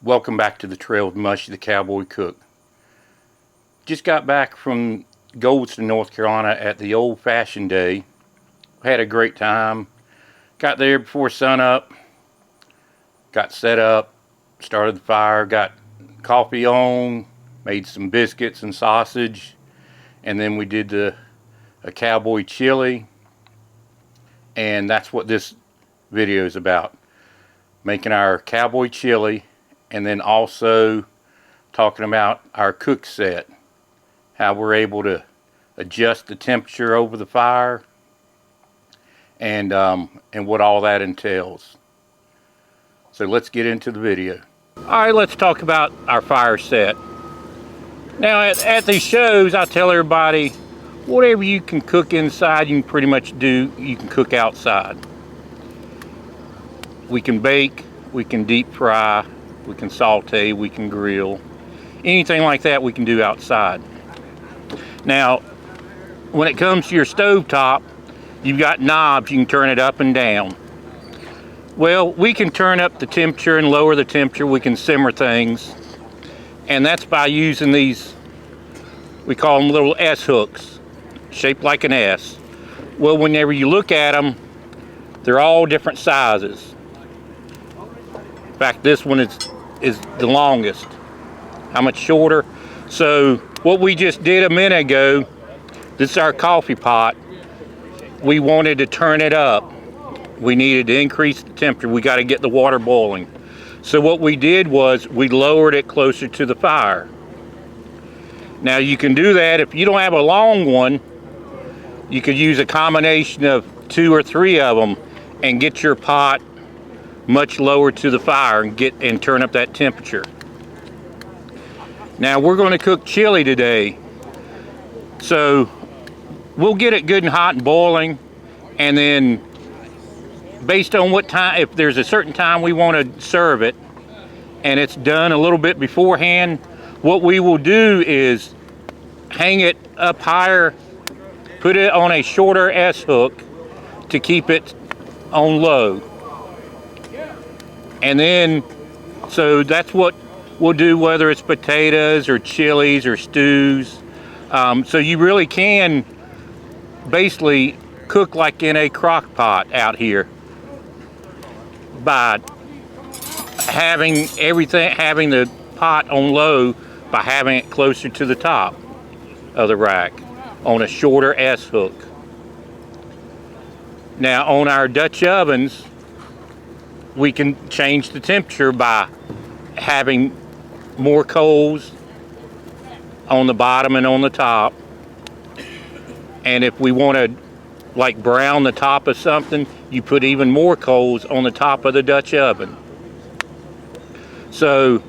Welcome back to the trail with Mushy the Cowboy Cook. Just got back from Goldston, North Carolina at the Old Fashioned Day. Had a great time. Got there before sunup. Got set up. Started the fire. Got coffee on. Made some biscuits and sausage. And then we did a Cowboy chili. And that's what this video is about. Making our Cowboy chili. And then also talking about our cook set, how we're able to adjust the temperature over the fire, and what all that entails. So let's get into the video. All right, let's talk about our fire set. Now at these shows, I tell everybody, whatever you can cook inside, you can pretty much do, you can cook outside. We can bake, we can deep fry, we can saute, we can grill. Anything like that we can do outside. Now, when it comes to your stovetop, you've got knobs, you can turn it up and down. Well, we can turn up the temperature and lower the temperature, we can simmer things. And that's by using these, we call them little S hooks, shaped like an S. Well, whenever you look at them, they're all different sizes. In fact, this one is the longest. How much shorter? So what we just did a minute ago, this is our coffee pot. We wanted to turn it up. We needed to increase the temperature. We got to get the water boiling. So what we did was we lowered it closer to the fire. Now you can do that if you don't have a long one. You could use a combination of 2 or 3 of them and get your pot much lower to the fire and turn up that temperature. Now we're going to cook chili today, so we'll get it good and hot and boiling, and then based on what time, if there's a certain time we want to serve it and it's done a little bit beforehand, what we will do is hang it up higher, put it on a shorter S hook to keep it on low. And then, so that's what we'll do, whether it's potatoes or chilies or stews. So you really can basically cook like in a crock pot out here by having the pot on low, by having it closer to the top of the rack on a shorter S hook. Now on our Dutch ovens, we can change the temperature by having more coals on the bottom and on the top. And if we want to like brown the top of something, you put even more coals on the top of the Dutch oven. So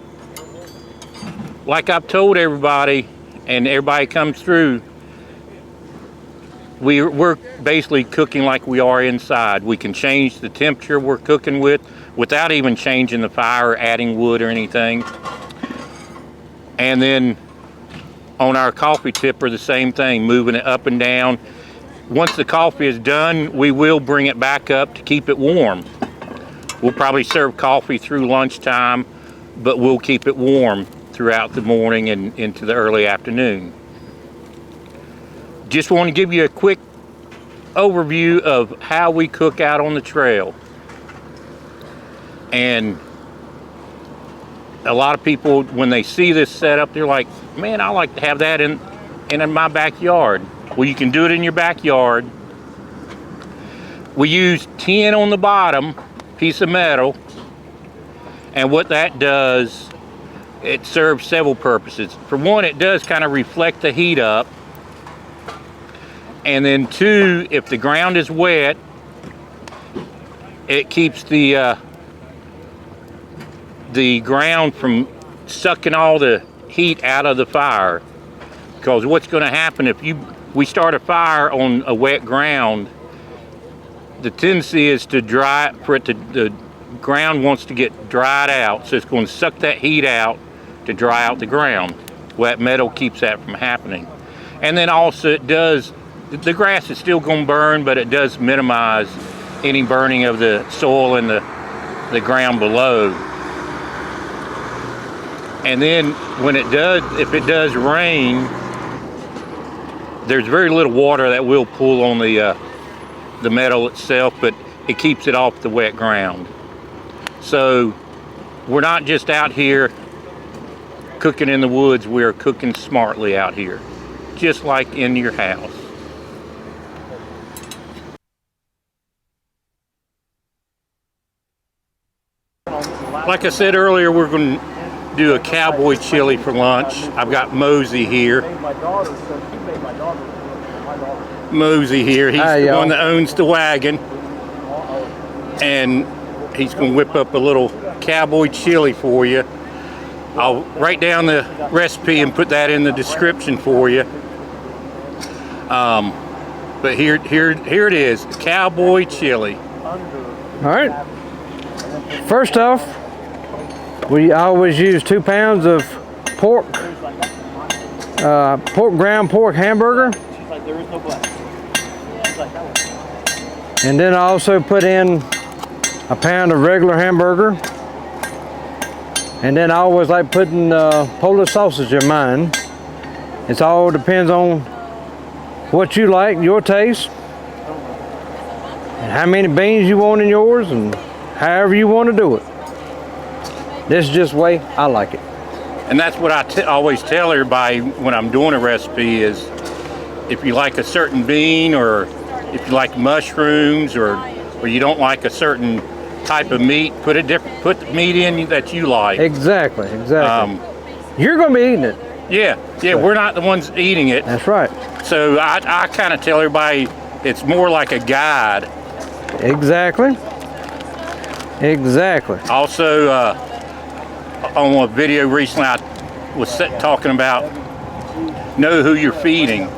like I've told everybody, and everybody comes through, we're basically cooking like we are inside. We can change the temperature we're cooking with without even changing the fire or adding wood or anything. And then on our coffee tipper, the same thing, moving it up and down. Once the coffee is done, we will bring it back up to keep it warm. We'll probably serve coffee through lunchtime, but we'll keep it warm throughout the morning and into the early afternoon. Just want to give you a quick overview of how we cook out on the trail. And a lot of people, when they see this setup, they're like, man, I like to have that in my backyard. Well, you can do it in your backyard. We use tin on the bottom, piece of metal. And what that does, it serves several purposes. For one, it does kind of reflect the heat up. And then 2, if the ground is wet, it keeps the ground from sucking all the heat out of the fire. Because what's going to happen if we start a fire on a wet ground, the tendency is to dry, the ground wants to get dried out, so it's going to suck that heat out to dry out the ground. Well, that metal keeps that from happening. And then also it does, the grass is still going to burn, but it does minimize any burning of the soil in the ground below. And then when it does, if it does rain, there's very little water that will pull on the metal itself, but it keeps it off the wet ground. So we're not just out here cooking in the woods, we're cooking smartly out here, just like in your house. Like I said earlier, we're going to do a Cowboy chili for lunch. I've got MosE here. MosE here, he's the one that owns the wagon. And he's going to whip up a little Cowboy chili for you. I'll write down the recipe and put that in the description for you. But here it is, Cowboy chili. All right. First off, we always use 2 pounds of ground pork hamburger. And then I also put in a pound of regular hamburger. And then I always like putting Polish sausage in mine. It all depends on what you like, your taste, and how many beans you want in yours, and however you want to do it. This is just the way I like it. And that's what I always tell everybody when I'm doing a recipe is, if you like a certain bean, or if you like mushrooms, or you don't like a certain type of meat, put the meat in that you like. Exactly. You're going to be eating it. Yeah, we're not the ones eating it. That's right. So I kind of tell everybody it's more like a guide. Exactly. Also, on a video recently, I was talking about know who you're feeding.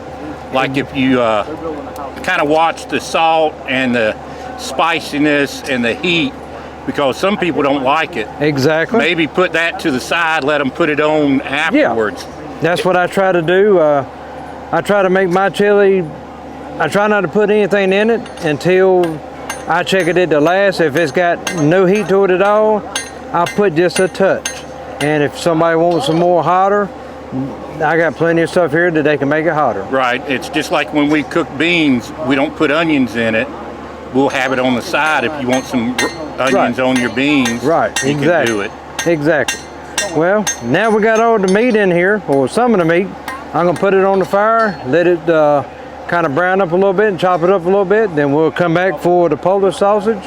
Like if you kind of watch the salt and the spiciness and the heat, because some people don't like it. Exactly. Maybe put that to the side, let them put it on afterwards. Yeah, that's what I try to do. I try to make my chili, I try not to put anything in it until I check it at the last. If it's got no heat to it at all, I'll put just a touch. And if somebody wants some more hotter, I got plenty of stuff here that they can make it hotter. Right, it's just like when we cook beans, we don't put onions in it. We'll have it on the side if you want some onions on your beans. Right, you can do it. Exactly. Well, now we got all the meat in here, or some of the meat. I'm gonna put it on the fire, let it kind of brown up a little bit and chop it up a little bit. Then we'll come back for the Polish sausage,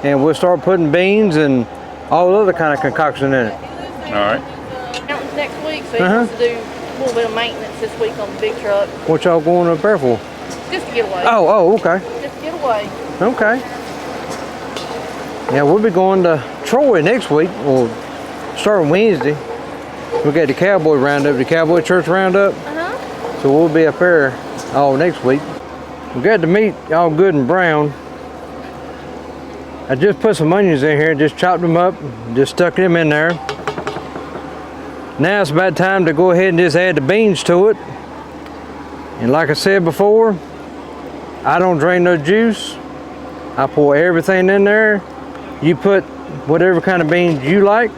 and we'll start putting beans and all other kind of concoction in it. All right. Next week, so he wants to do a little bit of maintenance this week on the big truck. What y'all going up there for? Just to get away. Oh, okay. Just to get away. Okay. Yeah, we'll be going to Troy next week, or starting Wednesday. We'll get the Cowboy roundup, the Cowboy Church roundup. So we'll be up there all next week. We got the meat all good and brown. I just put some onions in here, just chopped them up, just stuck them in there. Now it's about time to go ahead and just add the beans to it. And like I said before, I don't drain no juice. I pour everything in there. You put whatever kind of beans you like.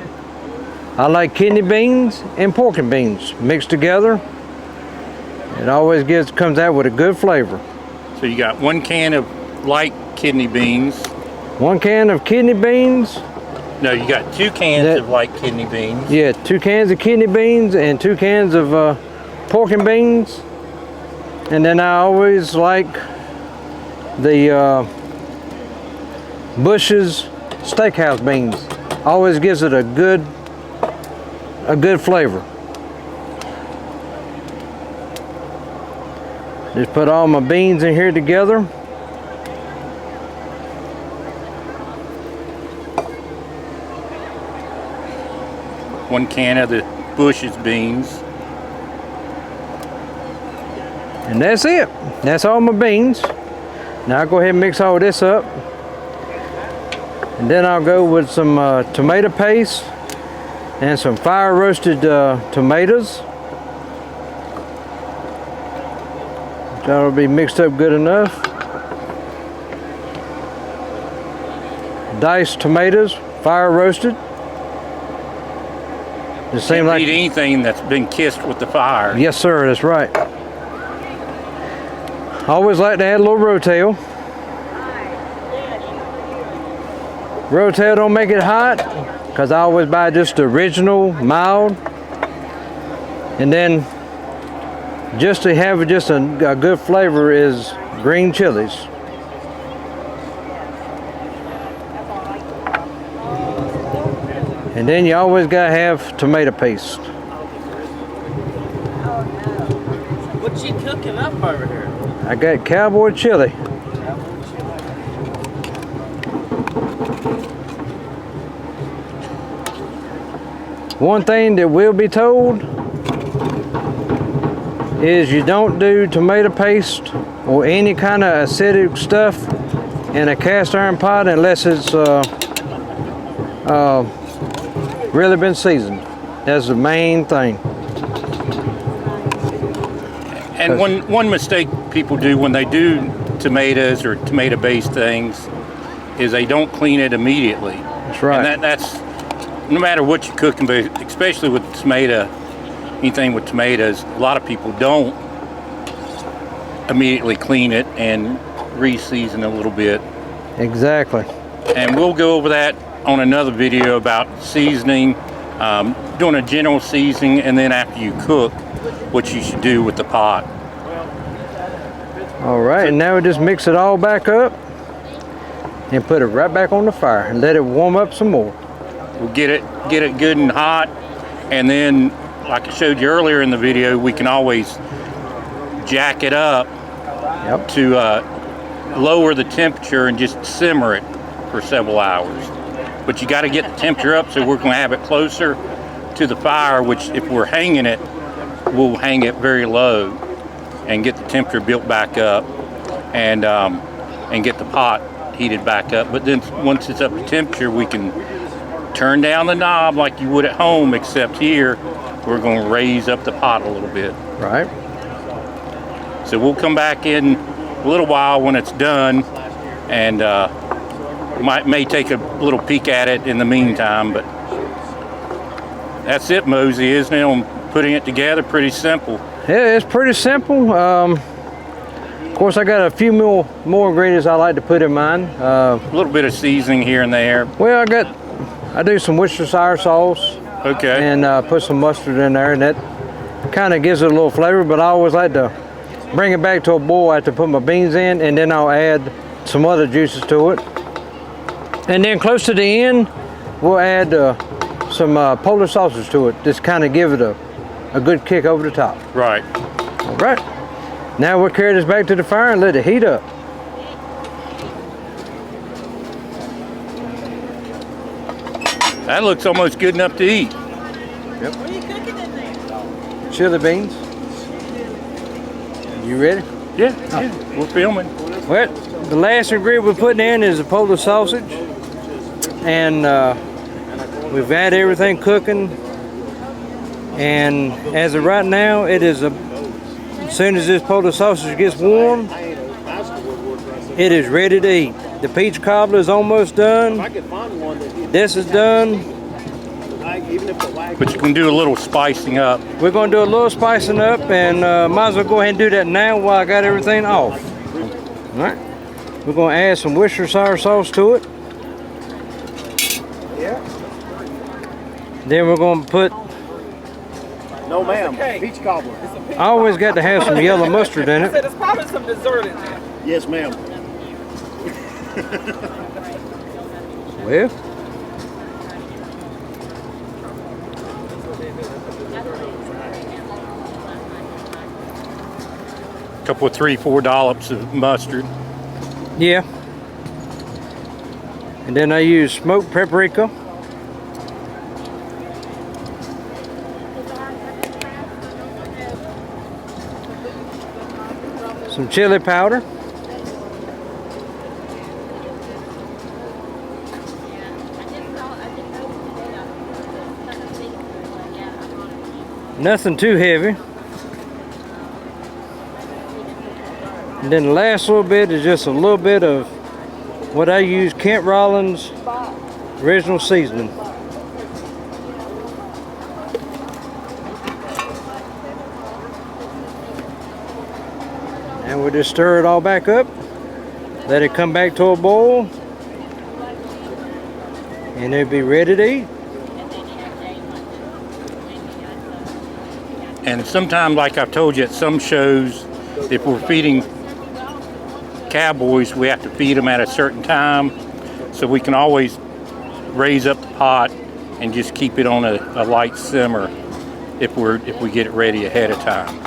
I like kidney beans and pork and beans mixed together. It always comes out with a good flavor. So you got 1 can of light kidney beans. 1 can of kidney beans. No, you got 2 cans of light kidney beans. Yeah, 2 cans of kidney beans and 2 cans of pork and beans. And then I always like the Bush's steakhouse beans. Always gives it a good flavor. Just put all my beans in here together. One can of the Bush's beans. And that's it. That's all my beans. Now I'll go ahead and mix all this up. And then I'll go with some tomato paste and some fire roasted tomatoes. That'll be mixed up good enough. Diced tomatoes, fire roasted. It seems like eat anything that's been kissed with the fire. yes, sir. That's right. I always like to add a little Rotel. Rotel don't make it hot, because I always buy just the original mild. And then just to have just a good flavor is green chilies. And then you always gotta have tomato paste. What you cooking up over here? I got Cowboy chili. One thing that will be told is you don't do tomato paste or any kind of acidic stuff in a cast iron pot unless it's really been seasoned. That's the main thing. And one mistake people do when they do tomatoes or tomato-based things is they don't clean it immediately. That's right. And that's no matter what you're cooking, but especially with tomato, anything with tomatoes, a lot of people don't immediately clean it and re-season a little bit. Exactly. And we'll go over that on another video about seasoning, doing a general seasoning, and then after you cook, what you should do with the pot. All right, and now we just mix it all back up and put it right back on the fire and let it warm up some more. We'll get it good and hot, and then like I showed you earlier in the video, we can always jack it up to lower the temperature and just simmer it for several hours. But you got to get the temperature up, so we're going to have it closer to the fire, which if we're hanging it, we'll hang it very low and get the temperature built back up and get the pot heated back up. But then once it's up to temperature, we can turn down the knob like you would at home, except here we're going to raise up the pot a little bit. Right. So we'll come back in a little while when it's done, and may take a little peek at it in the meantime. But that's it, MosE, isn't it? On putting it together, pretty simple. Yeah, it's pretty simple. Of course, I got a few more ingredients I like to put in mine. A little bit of seasoning here and there. Well, I do some Worcestershire sauce. Okay. And put some mustard in there, and that kind of gives it a little flavor. But I always like to bring it back to a boil after I put my beans in, and then I'll add some other juices to it. And then close to the end, we'll add some Polish sausage to it. Just kind of give it a good kick over the top. Right. All right. Now we'll carry this back to the fire and let it heat up. That looks almost good enough to eat. Yep. What are you cooking in there? Chili beans. You ready? Yeah, yeah, we're filming. Well, the last ingredient we're putting in is the Polish sausage. And we've had everything cooking. And as of right now, it is as soon as this Polish sausage gets warm, it is ready to eat. The peach cobbler is almost done. This is done. But you can do a little spicing up. We're going to do a little spicing up, and might as well go ahead and do that now while I got everything off. All right. We're going to add some Worcestershire sauce to it. Yeah. Then we're going to put... No, ma'am. Peach cobbler. I always got to have some yellow mustard in I it. said there's probably some dessert in there. Yes, ma'am. Well... Couple of 3-4 dollops of mustard. Yeah. And then I use smoked paprika. Some chili powder. Nothing too heavy. And then the last little bit is just a little bit of what I use, Kent Rollins original seasoning. And we'll just stir it all back up. Let it come back to a boil. And it'll be ready to eat. And sometimes, like I've told you at some shows, if we're feeding cowboys, we have to feed them at a certain time. So we can always raise up the pot and just keep it on a light simmer if we get it ready ahead of time.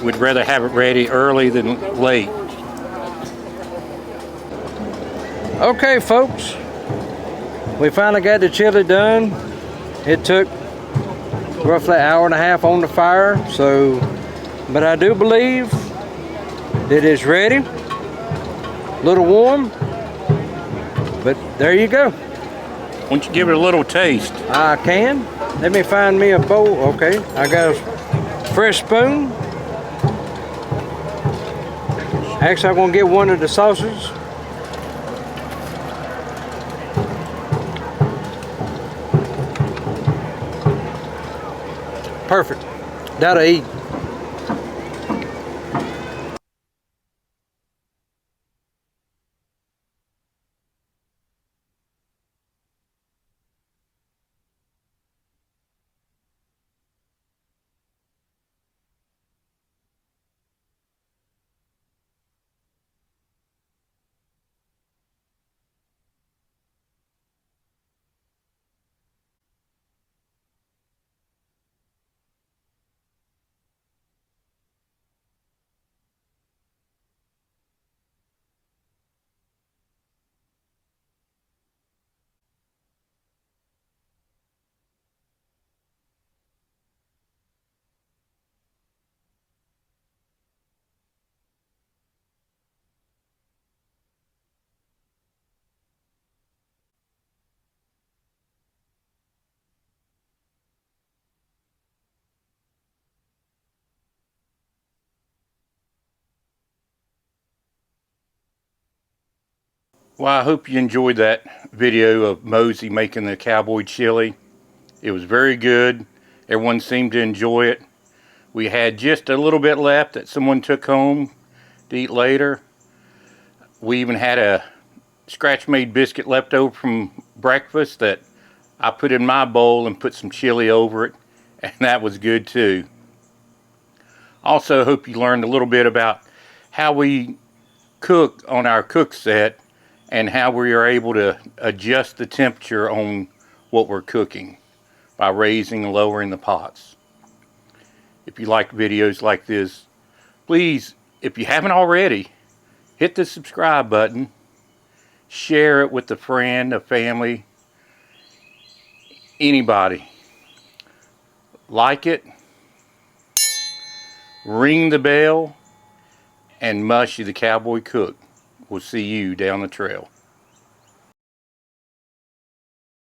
We'd rather have it ready early than late. Okay, folks. We finally got the chili done. It took roughly an hour and a half on the fire, but I do believe that it's ready. A little warm, but there you go. Why don't you give it a little taste? I can. Let me find me a bowl. Okay, I got a fresh spoon. Actually, I'm gonna get one of the sausages. Perfect. That'll eat. Well, I hope you enjoyed that video of MosE making the cowboy chili. It was very good. Everyone seemed to enjoy it. We had just a little bit left that someone took home to eat later. We even had a scratch-made biscuit left over from breakfast that I put in my bowl and put some chili over it, and that was good too. Also, hope you learned a little bit about how we cook on our cook set and how we are able to adjust the temperature on what we're cooking by raising and lowering the pots. If you like videos like this, please, if you haven't already, hit the subscribe button, share it with a friend, a family, anybody. Like it, ring the bell, and Mushy the Cowboy Cook. We'll see you down the trail.